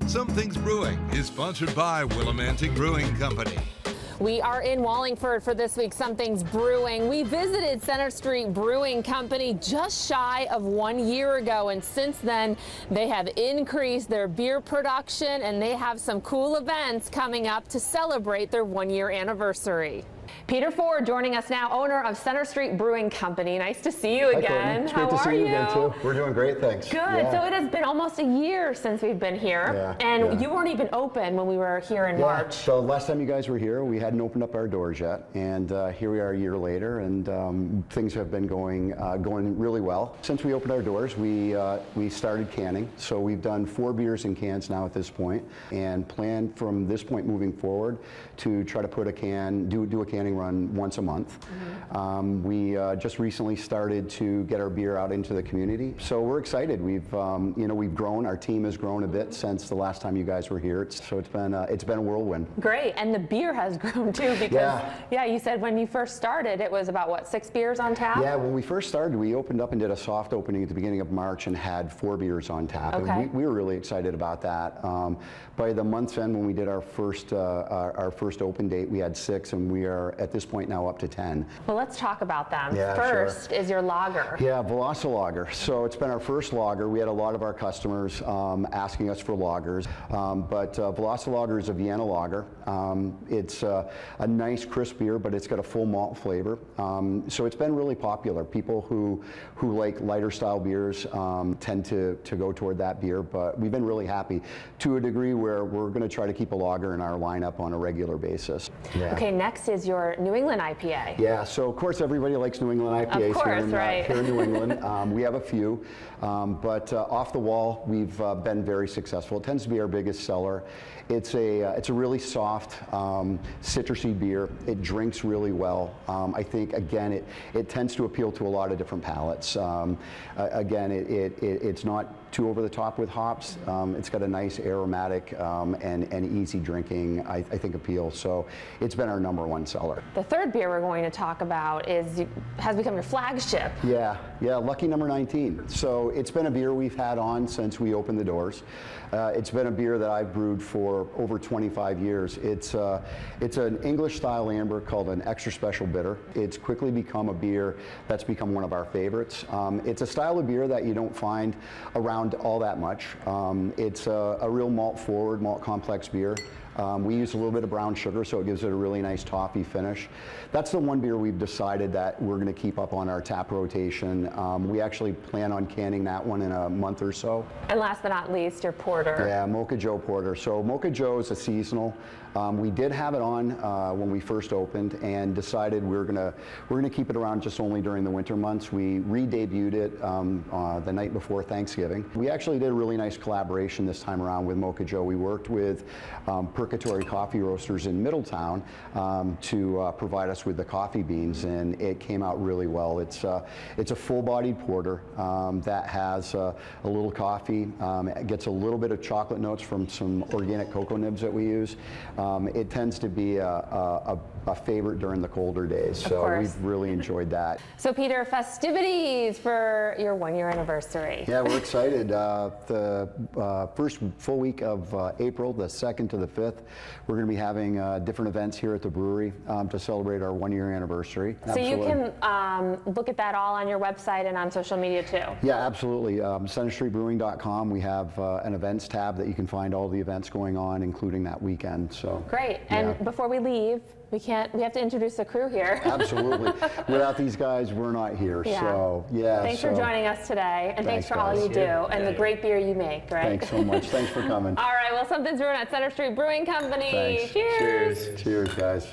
Something's Brewing is sponsored by Willimantic Brewing Company. We are in Wallingford for this week's Something's Brewing. We visited Center Street Brewing Company just shy of 1 year ago, and since then they have increased their beer production and they have some cool events coming up to celebrate their 1 year anniversary. Peter Ford joining us now, owner of Center Street Brewing Company. Nice to see you again. It's great to see you again too. We're doing great, thanks. Good. Yeah. So it has been almost a year since we've been here, and you weren't even open when we were here in March. So last time you guys were here, we hadn't opened up our doors yet, and here we are a year later, and things have been going really well. Since we opened our doors, we started canning. So we've done 4 beers in cans now at this point, and plan from this point moving forward to try to put a can, do a canning run once a month. We just recently started to get our beer out into the community, so we're excited. We've we've grown. Our team has grown a bit since the last time you guys were here. So it's been a whirlwind. Great, and the beer has grown too, because you said when you first started it was about what, 6 beers on tap? Yeah, when we first started, we opened up and did a soft opening at the beginning of March and had 4 beers on tap. Okay. And we were really excited about that. By the month's end, when we did our first open date, we had 6, and we are at this point now up to 10. Well, let's talk about them. Yeah, first is your lager. Yeah, Vilasa Lager. So it's been our first lager. We had a lot of our customers asking us for lagers, but Vilasa Lager is a Vienna lager. It's a nice crisp beer, but it's got a full malt flavor. So it's been really popular. People who like lighter style beers tend to go toward that beer, but we've been really happy to a degree where we're going to try to keep a lager in our lineup on a regular basis. Yeah. Okay, next is your New England IPA. Yeah, so of course everybody likes New England IPAs. Of course, here in New England. We have a few, but off the wall we've been very successful. It tends to be our biggest seller. It's a really soft, citrusy beer. It drinks really well. I think again it tends to appeal to a lot of different palates. Again, it's not too over the top with hops. It's got a nice aromatic and easy drinking, I think, appeal. So it's been our #1 seller. The third beer we're going to talk about has become your flagship. Yeah, lucky number 19. So it's been a beer we've had on since we opened the doors. It's been a beer that I've brewed for over 25 years. It's an English style amber called an extra special bitter. It's quickly become a beer that's become one of our favorites. It's a style of beer that you don't find around all that much. It's a real malt forward, malt complex beer. We use a little bit of brown sugar, so it gives it a really nice toffee finish. That's the one beer we've decided that we're going to keep up on our tap rotation. We actually plan on canning that one in a month or so. And last but not least, your porter. Yeah, Mocha Joe Porter. So Mocha Joe is a seasonal. We did have it on when we first opened, and decided we're gonna keep it around just only during the winter months. We re-debuted it the night before Thanksgiving. We actually did a really nice collaboration this time around with Mocha Joe. We worked with Purgatory Coffee Roasters in Middletown to provide us with the coffee beans, and it came out really well. It's a full-bodied porter that has a little coffee. It gets a little bit of chocolate notes from some organic cocoa nibs that we use. It tends to be a favorite during the colder days, so we've really enjoyed that. So Peter, festivities for your 1 year anniversary. Yeah, we're excited. The first full week of April, the 2nd to the 5th, we're going to be having different events here at the brewery to celebrate our 1 year anniversary. So you can look at that all on your website and on social media too. Yeah, absolutely. CenterStreetBrewing.com. We have an events tab that you can find all the events going on, including that weekend. So great. And before we leave, we have to introduce the crew here. Absolutely. Without these guys, we're not here. Yeah. So Thanks for joining us today, and thanks for all you do, and the great beer you make. Right. Thanks so much. Thanks for coming. All right. Well, Something's Brewing at Center Street Brewing Company. Thanks. Cheers. Cheers, guys.